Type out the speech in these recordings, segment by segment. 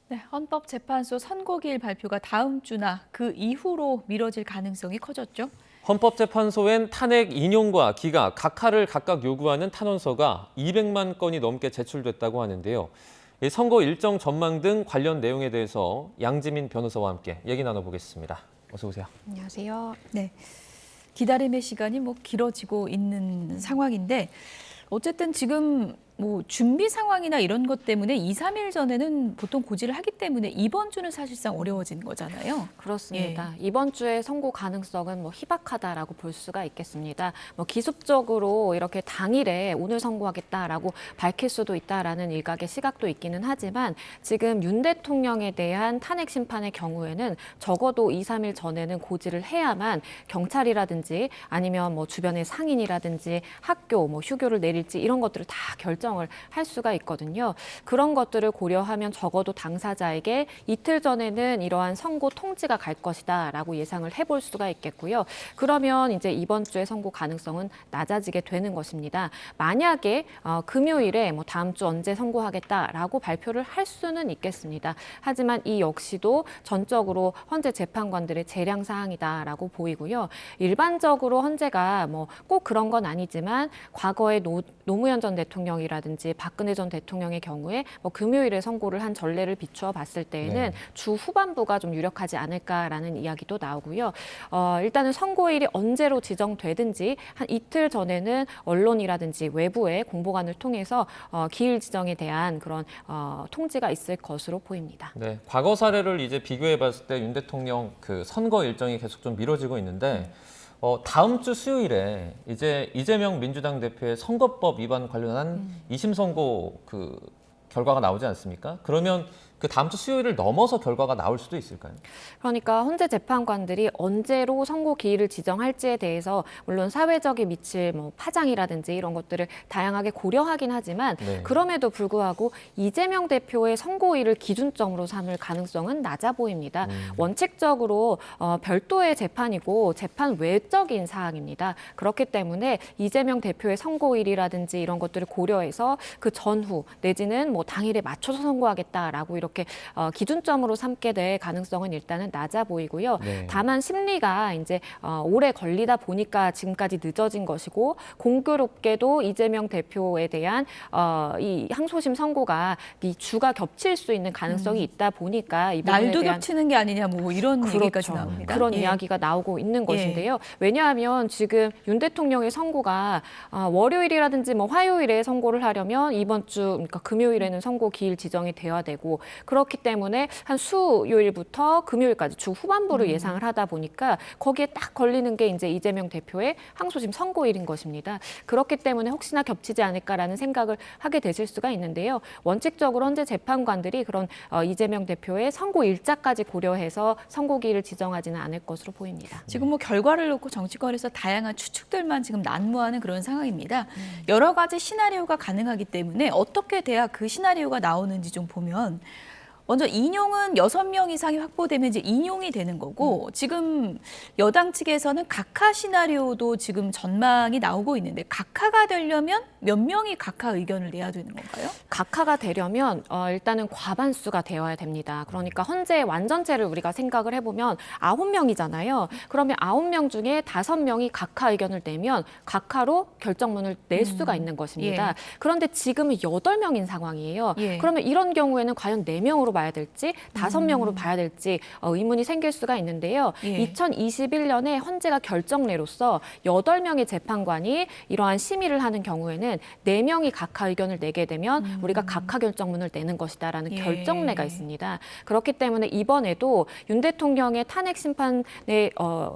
네, 헌법재판소 선고기일 발표가 다음 주나 그 이후로 미뤄질 가능성이 커졌죠. 헌법재판소엔 탄핵 인용과 기각, 각하를 각각 요구하는 탄원서가 200만 건이 넘게 제출됐다고 하는데요. 이 선거 일정 전망 등 관련 내용에 대해서 양지민 변호사와 함께 얘기 나눠보겠습니다. 어서 오세요. 안녕하세요. 네, 기다림의 시간이 길어지고 있는 상황인데 어쨌든 지금 준비 상황이나 이런 것 때문에 2, 3일 전에는 보통 고지를 하기 때문에 이번 주는 사실상 어려워진 거잖아요. 그렇습니다. 이번 주에 선고 가능성은 희박하다라고 볼 수가 있겠습니다. 기습적으로 이렇게 당일에 오늘 선고하겠다라고 밝힐 수도 있다라는 일각의 시각도 있기는 하지만 지금 윤 대통령에 대한 탄핵 심판의 경우에는 적어도 2, 3일 전에는 고지를 해야만 경찰이라든지 아니면 주변의 상인이라든지 학교, 휴교를 내릴지 이런 것들을 다 결정을 할 수가 있거든요. 그런 것들을 고려하면 적어도 당사자에게 이틀 전에는 이러한 선고 통지가 갈 것이다라고 예상을 해볼 수가 있겠고요. 그러면 이제 이번 주에 선고 가능성은 낮아지게 되는 것입니다. 만약에 금요일에 다음 주 언제 선고하겠다라고 발표를 할 수는 있겠습니다. 하지만 이 역시도 전적으로 헌재 재판관들의 재량 사항이다라고 보이고요. 일반적으로 헌재가 꼭 그런 건 아니지만 과거에 노무현 전 대통령이라든지 박근혜 전 대통령의 경우에 금요일에 선고를 한 전례를 비추어 봤을 때에는 주 후반부가 좀 유력하지 않을까라는 이야기도 나오고요. 일단은 선고일이 언제로 지정되든지 한 이틀 전에는 언론이라든지 외부의 공보관을 통해서 기일 지정에 대한 그런 통지가 있을 것으로 보입니다. 네, 과거 사례를 이제 비교해 봤을 때 윤 대통령 그 선거 일정이 계속 좀 미뤄지고 있는데 다음 주 수요일에 이제 이재명 민주당 대표의 선거법 위반 관련한 2심 선고 그 결과가 나오지 않습니까? 그러면 그 다음 주 수요일을 넘어서 결과가 나올 수도 있을까요? 그러니까 헌재 재판관들이 언제로 선고 기일을 지정할지에 대해서 물론 사회적에 미칠 파장이라든지 이런 것들을 다양하게 고려하긴 하지만 그럼에도 불구하고 이재명 대표의 선고일을 기준점으로 삼을 가능성은 낮아 보입니다. 원칙적으로 별도의 재판이고 재판 외적인 사항입니다. 그렇기 때문에 이재명 대표의 선고일이라든지 이런 것들을 고려해서 그 전후 내지는 당일에 맞춰서 선고하겠다라고 이렇게 기준점으로 삼게 될 가능성은 일단은 낮아 보이고요. 다만 심리가 이제 오래 걸리다 보니까 지금까지 늦어진 것이고 공교롭게도 이재명 대표에 대한 이 항소심 선고가 이 주가 겹칠 수 있는 가능성이 있다 보니까 이 부분에 날도 대한 겹치는 게 아니냐 이런 그렇죠. 얘기까지 나옵니다. 그런 이야기가 나오고 있는 것인데요. 왜냐하면 지금 윤 대통령의 선고가 월요일이라든지 화요일에 선고를 하려면 이번 주 그러니까 금요일에는 선고 기일 지정이 돼야 되고 그렇기 때문에 한 수요일부터 금요일까지 주 후반부를 예상을 하다 보니까 거기에 딱 걸리는 게 이제 이재명 대표의 항소심 선고일인 것입니다. 그렇기 때문에 혹시나 겹치지 않을까라는 생각을 하게 되실 수가 있는데요. 원칙적으로 현재 재판관들이 그런 이재명 대표의 선고 일자까지 고려해서 선고기일을 지정하지는 않을 것으로 보입니다. 지금 결과를 놓고 정치권에서 다양한 추측들만 지금 난무하는 그런 상황입니다. 여러 가지 시나리오가 가능하기 때문에 어떻게 돼야 그 시나리오가 나오는지 좀 보면 먼저 인용은 6명 이상이 확보되면 이제 인용이 되는 거고 지금 여당 측에서는 각하 시나리오도 지금 전망이 나오고 있는데 각하가 되려면 몇 명이 각하 의견을 내야 되는 건가요? 각하가 되려면 일단은 과반수가 되어야 됩니다. 그러니까 헌재 완전체를 우리가 생각을 해보면 9명이잖아요. 그러면 9명 중에 5명이 각하 의견을 내면 각하로 결정문을 낼 수가 있는 것입니다. 그런데 지금은 8명인 상황이에요. 그러면 이런 경우에는 과연 4명으로 봐야 될지 5명으로 봐야 될지 의문이 생길 수가 있는데요. 2021년에 헌재가 결정례로서 8명의 재판관이 이러한 심의를 하는 경우에는 4명이 각하 의견을 내게 되면 우리가 각하 결정문을 내는 것이다라는 결정례가 있습니다. 그렇기 때문에 이번에도 윤 대통령의 탄핵 심판에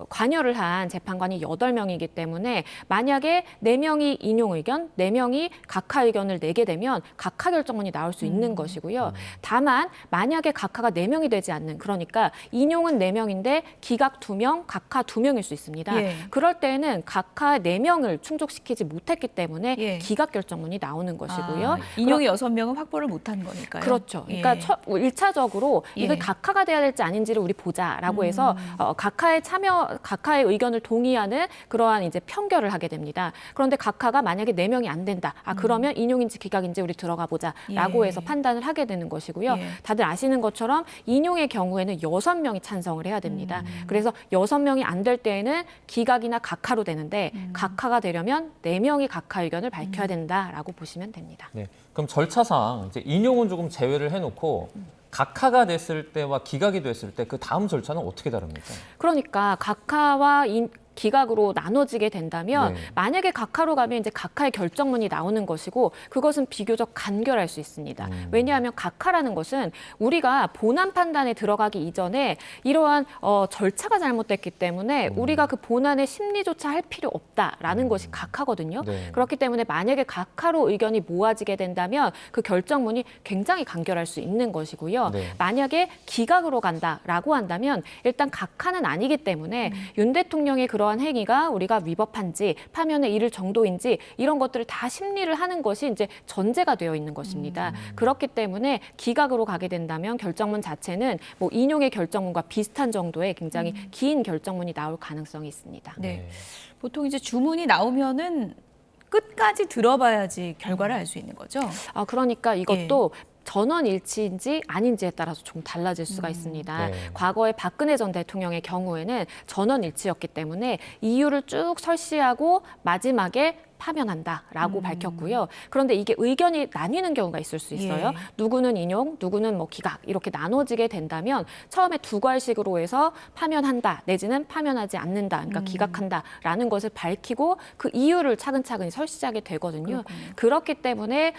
관여를 한 재판관이 8명이기 때문에 만약에 4명이 인용 의견, 4명이 각하 의견을 내게 되면 각하 결정문이 나올 수 있는 것이고요. 다만 만약에 각하가 4명이 되지 않는 그러니까 인용은 4명인데 기각 2명, 각하 2명일 수 있습니다. 그럴 때에는 각하 4명을 충족시키지 못했기 때문에 기각 결정문이 나오는 것이고요. 인용이 6명은 확보를 못한 거니까요. 그렇죠. 그러니까 1차적으로 이게 각하가 돼야 될지 아닌지를 우리 보자라고 해서 각하의 의견을 동의하는 그러한 이제 편결을 하게 됩니다. 그런데 각하가 만약에 4명이 안 된다. 그러면 인용인지 기각인지 우리 들어가 보자라고 해서 판단을 하게 되는 것이고요. 다들 다들 아시는 것처럼 인용의 경우에는 6명이 찬성을 해야 됩니다. 그래서 6명이 안 될 때에는 기각이나 각하로 되는데 각하가 되려면 4명이 각하 의견을 밝혀야 된다라고 보시면 됩니다. 네. 그럼 절차상 이제 인용은 조금 제외를 해놓고 각하가 됐을 때와 기각이 됐을 때 그 다음 절차는 어떻게 다릅니까? 그러니까 각하와 기각으로 나눠지게 된다면 네. 만약에 각하로 가면 이제 각하의 결정문이 나오는 것이고 그것은 비교적 간결할 수 있습니다. 왜냐하면 각하라는 것은 우리가 본안 판단에 들어가기 이전에 이러한 절차가 잘못됐기 때문에 우리가 그 본안의 심리조차 할 필요 없다라는 것이 각하거든요. 네. 그렇기 때문에 만약에 각하로 의견이 모아지게 된다면 그 결정문이 굉장히 간결할 수 있는 것이고요. 네. 만약에 기각으로 간다라고 한다면 일단 각하는 아니기 때문에 윤 대통령의 그러한 행위가 우리가 위법한지 파면에 이를 정도인지 이런 것들을 다 심리를 하는 것이 이제 전제가 되어 있는 것입니다. 그렇기 때문에 기각으로 가게 된다면 결정문 자체는 뭐 인용의 결정문과 비슷한 정도의 굉장히 긴 결정문이 나올 가능성이 있습니다. 네. 보통 이제 주문이 나오면은 끝까지 들어봐야지 결과를 알 수 있는 거죠. 그러니까 이것도 전원일치인지 아닌지에 따라서 좀 달라질 수가 있습니다. 네. 과거에 박근혜 전 대통령의 경우에는 전원일치였기 때문에 이유를 쭉 설시하고 마지막에 파면한다라고 밝혔고요. 그런데 이게 의견이 나뉘는 경우가 있을 수 있어요. 예. 누구는 인용, 누구는 뭐 기각 이렇게 나눠지게 된다면 처음에 두 괄식으로 해서 파면한다 내지는 파면하지 않는다, 그러니까 기각한다라는 것을 밝히고 그 이유를 차근차근히 설시하게 되거든요. 그렇기 때문에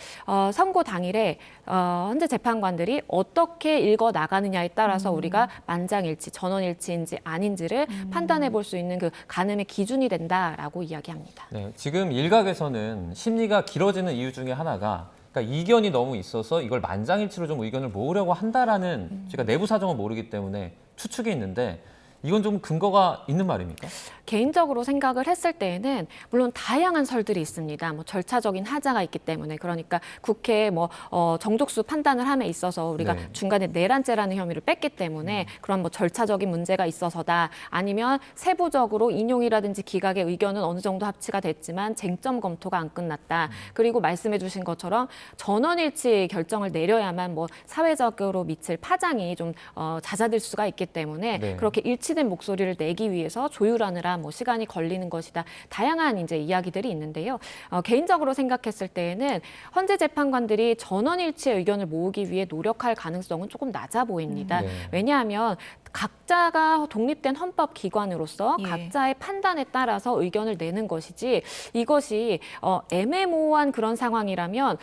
선고 당일에 현재 재판관들이 어떻게 읽어 나가느냐에 따라서 우리가 만장일치, 전원일치인지 아닌지를 판단해 볼 수 있는 그 가늠의 기준이 된다라고 이야기합니다. 네, 지금 일각에서는 심리가 길어지는 이유 중에 하나가 그러니까 이견이 너무 있어서 이걸 만장일치로 좀 의견을 모으려고 한다라는 제가 내부 사정을 모르기 때문에 추측이 있는데 이건 좀 근거가 있는 말입니까? 개인적으로 생각을 했을 때에는 물론 다양한 설들이 있습니다. 뭐 절차적인 하자가 있기 때문에 그러니까 국회 정족수 판단을 함에 있어서 우리가 네. 중간에 내란죄라는 혐의를 뺐기 때문에 그런 뭐 절차적인 문제가 있어서다. 아니면 세부적으로 인용이라든지 기각의 의견은 어느 정도 합치가 됐지만 쟁점 검토가 안 끝났다. 그리고 말씀해주신 것처럼 전원일치 결정을 내려야만 뭐 사회적으로 미칠 파장이 좀 잦아들 수가 있기 때문에 네. 그렇게 일치된 목소리를 내기 위해서 조율하느라 뭐 시간이 걸리는 것이다. 다양한 이제 이야기들이 있는데요. 개인적으로 생각했을 때에는 헌재 재판관들이 전원일치의 의견을 모으기 위해 노력할 가능성은 조금 낮아 보입니다. 네. 왜냐하면 각자가 독립된 헌법 기관으로서 예. 각자의 판단에 따라서 의견을 내는 것이지 이것이 애매모호한 그런 상황이라면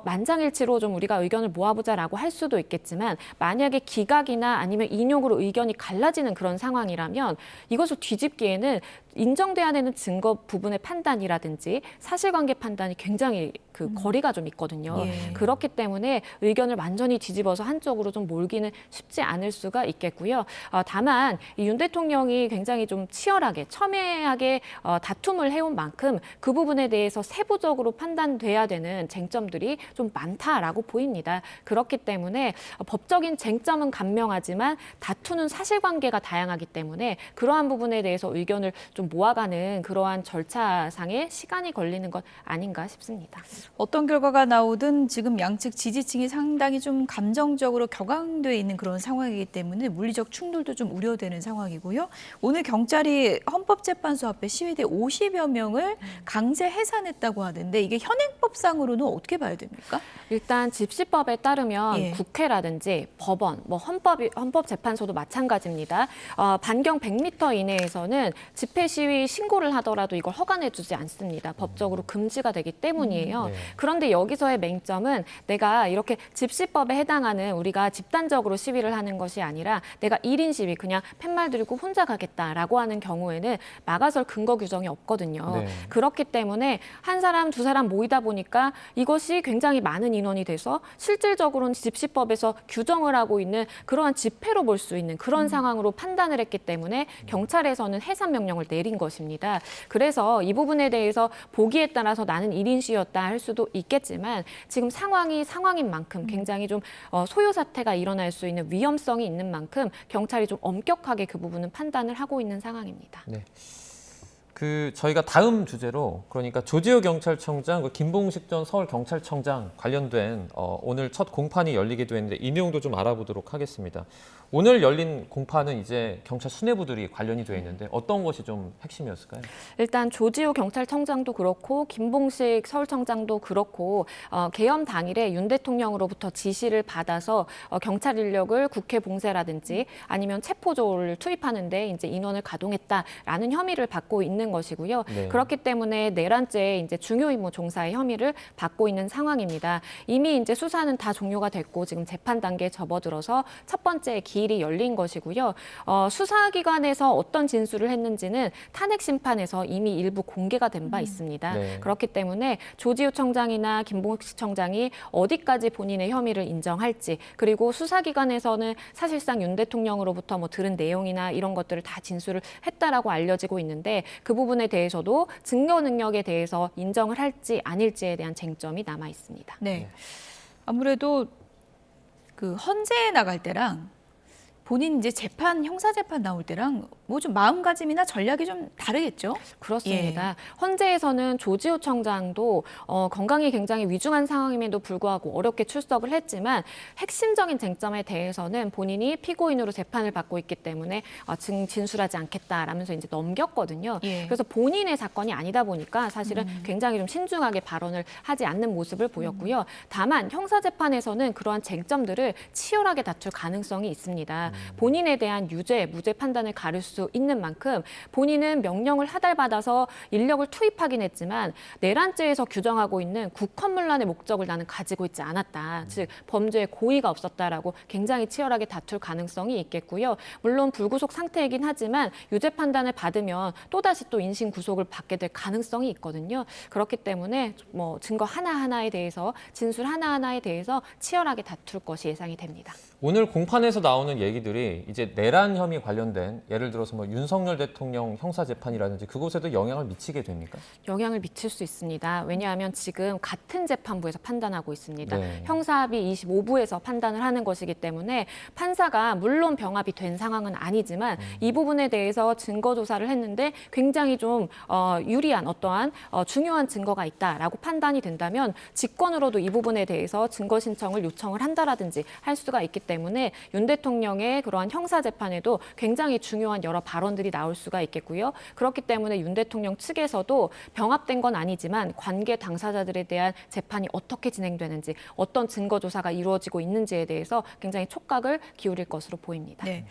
만장일치로 좀 우리가 의견을 모아보자라고 할 수도 있겠지만 만약에 기각이나 아니면 인용으로 의견이 갈라지는 그런 상황이라면 이것을 뒤집기에는 인정돼야 되는 증거 부분의 판단이라든지 사실관계 판단이 굉장히 그 거리가 좀 있거든요. 예. 그렇기 때문에 의견을 완전히 뒤집어서 한쪽으로 좀 몰기는 쉽지 않을 수가 있겠고요. 다만 이 윤 대통령이 굉장히 좀 치열하게 첨예하게 다툼을 해온 만큼 그 부분에 대해서 세부적으로 판단돼야 되는 쟁점들이 좀 많다라고 보입니다. 그렇기 때문에 법적인 쟁점은 간명하지만 다투는 사실관계가 다양하기 때문에 그러한 부분에 대해서 의견을 좀 모아가는 그러한 절차상의 시간이 걸리는 것 아닌가 싶습니다. 어떤 결과가 나오든 지금 양측 지지층이 상당히 좀 감정적으로 격앙돼 있는 그런 상황이기 때문에 물리적 충돌도 좀 우려되는 상황이고요. 오늘 경찰이 헌법재판소 앞에 시위대 50여 명을 강제 해산했다고 하는데 이게 현행법상으로는 어떻게 봐야 됩니까? 일단 집시법에 따르면 예. 국회라든지 법원, 뭐 헌법재판소도 마찬가지입니다. 반경 100m 이내에서는 집회 시위 신고를 하더라도 이걸 허가내주지 않습니다. 법적으로 금지가 되기 때문이에요. 네. 그런데 여기서의 맹점은 내가 이렇게 집시법에 해당하는 우리가 집단적으로 시위를 하는 것이 아니라 내가 1인 시위 그냥 팻말 들고 혼자 가겠다라고 하는 경우에는 막아설 근거 규정이 없거든요. 네. 그렇기 때문에 한 사람, 두 사람 모이다 보니까 이것이 굉장히 많은 인원이 돼서 실질적으로는 집시법에서 규정을 하고 있는 그러한 집회로 볼 수 있는 그런 상황으로 판단을 했기 때문에 경찰에서는 해산 명령을 내린 것입니다. 그래서 이 부분에 대해서 보기에 따라서 나는 1인 시위였다 할 수도 있겠지만 지금 상황이 상황인 만큼 굉장히 좀 소요 사태가 일어날 수 있는 위험성이 있는 만큼 경찰이 좀 엄격하게 그 부분은 판단을 하고 있는 상황입니다. 네. 저희가 다음 주제로 그러니까 조지호 경찰청장, 김봉식 전 서울경찰청장 관련된 오늘 첫 공판이 열리기도 했는데 이 내용도 좀 알아보도록 하겠습니다. 오늘 열린 공판은 이제 경찰 수뇌부들이 관련이 되어 있는데 어떤 것이 좀 핵심이었을까요? 일단 조지호 경찰청장도 그렇고 김봉식 서울청장도 그렇고 계엄 당일에 윤 대통령으로부터 지시를 받아서 경찰 인력을 국회 봉쇄라든지 아니면 체포조를 투입하는데 이제 인원을 가동했다라는 혐의를 받고 있는 것이고요. 네. 그렇기 때문에 내란죄 이제 중요 임무 종사의 혐의를 받고 있는 상황입니다. 이미 이제 수사는 다 종료가 됐고 지금 재판 단계에 접어들어서 첫 번째 기일이 열린 것이고요. 수사기관에서 어떤 진술을 했는지는 탄핵 심판에서 이미 일부 공개가 된 바 있습니다. 네. 그렇기 때문에 조지호 청장이나 김봉식 청장이 어디까지 본인의 혐의를 인정할지 그리고 수사기관에서는 사실상 윤 대통령으로부터 뭐 들은 내용이나 이런 것들을 다 진술을 했다라고 알려지고 있는데 그 부분에 대해서도 증거 능력에 대해서 인정을 할지 아닐지에 대한 쟁점이 남아 있습니다. 네. 아무래도 그 헌재에 나갈 때랑 본인 이제 재판, 형사재판 나올 때랑 뭐 좀 마음가짐이나 전략이 좀 다르겠죠? 그렇습니다. 헌재에서는 조지호 청장도 건강이 굉장히 위중한 상황임에도 불구하고 어렵게 출석을 했지만 핵심적인 쟁점에 대해서는 본인이 피고인으로 재판을 받고 있기 때문에 진술하지 않겠다라면서 이제 넘겼거든요. 예. 그래서 본인의 사건이 아니다 보니까 사실은 굉장히 좀 신중하게 발언을 하지 않는 모습을 보였고요. 다만 형사재판에서는 그러한 쟁점들을 치열하게 다툴 가능성이 있습니다. 본인에 대한 유죄, 무죄 판단을 가릴 수 있는 만큼 본인은 명령을 하달받아서 인력을 투입하긴 했지만 내란죄에서 규정하고 있는 국헌문란의 목적을 나는 가지고 있지 않았다. 즉 범죄에 고의가 없었다라고 굉장히 치열하게 다툴 가능성이 있겠고요. 물론 불구속 상태이긴 하지만 유죄 판단을 받으면 또다시 또 인신 구속을 받게 될 가능성이 있거든요. 그렇기 때문에 뭐 증거 하나하나에 대해서 진술 하나하나에 대해서 치열하게 다툴 것이 예상이 됩니다. 오늘 공판에서 나오는 얘기들이 이제 내란 혐의 관련된 예를 들어서 뭐 윤석열 대통령 형사재판이라든지 그곳에도 영향을 미치게 됩니까? 영향을 미칠 수 있습니다. 왜냐하면 지금 같은 재판부에서 판단하고 있습니다. 네. 형사합의 25부에서 판단을 하는 것이기 때문에 판사가 물론 병합이 된 상황은 아니지만 이 부분에 대해서 증거 조사를 했는데 굉장히 좀 유리한 어떠한 중요한 증거가 있다라고 판단이 된다면 직권으로도 이 부분에 대해서 증거 신청을 요청을 한다라든지 할 수가 있기 때문에 윤 대통령의 그러한 형사재판에도 굉장히 중요한 여러 발언들이 나올 수가 있겠고요. 그렇기 때문에 윤 대통령 측에서도 병합된 건 아니지만 관계 당사자들에 대한 재판이 어떻게 진행되는지 어떤 증거 조사가 이루어지고 있는지에 대해서 굉장히 촉각을 기울일 것으로 보입니다. 네.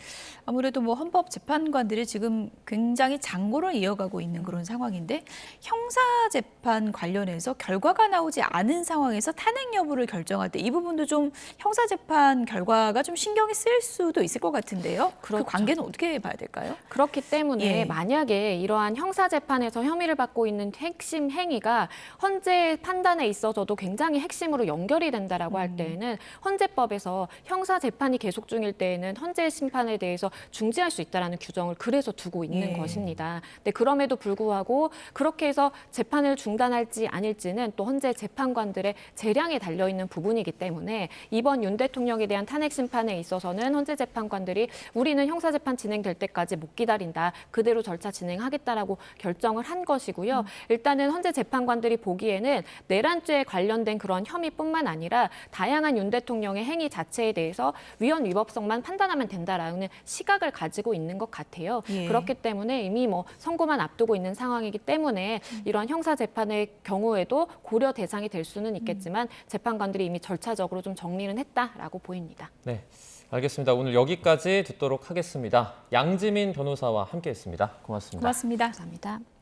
아무래도 뭐 헌법재판관들이 지금 굉장히 장고를 이어가고 있는 그런 상황인데 형사재판 관련해서 결과가 나오지 않은 상황에서 탄핵 여부를 결정할 때 이 부분도 좀 형사재판 결과가 좀 신경이 쓰일 수도 있을 것 같은데요. 그렇죠. 그 관계는 어떻게 봐야 될까요? 그렇기 때문에 예. 만약에 이러한 형사재판에서 혐의를 받고 있는 핵심 행위가 헌재 판단에 있어서도 굉장히 핵심으로 연결이 된다라고 할 때에는 헌재법에서 형사재판이 계속 중일 때에는 헌재 심판에 대해서 중지할 수 있다라는 규정을 그래서 두고 있는 예. 것입니다. 근데 그럼에도 불구하고 그렇게 해서 재판을 중단할지 아닐지는 또 헌재 재판관들의 재량에 달려있는 부분이기 때문에 이번 윤 대통령에 대한 탄핵 심판에 있어서는 헌재 재판관들이 우리는 형사재판 진행될 때까지 못 기다린다. 그대로 절차 진행하겠다라고 결정을 한 것이고요. 일단은 헌재 재판관들이 보기에는 내란죄에 관련된 그런 혐의뿐만 아니라 다양한 윤 대통령의 행위 자체에 대해서 위헌 위법성만 판단하면 된다라는 시각을 가지고 있는 것 같아요. 예. 그렇기 때문에 이미 뭐 선고만 앞두고 있는 상황이기 때문에 이러한 형사재판의 경우에도 고려 대상이 될 수는 있겠지만 재판관들이 이미 절차적으로 좀 정리는 했다라고 보입니다. 네, 알겠습니다. 오늘 여기까지 듣도록 하겠습니다. 양지민 변호사와 함께했습니다. 고맙습니다. 고맙습니다. 감사합니다.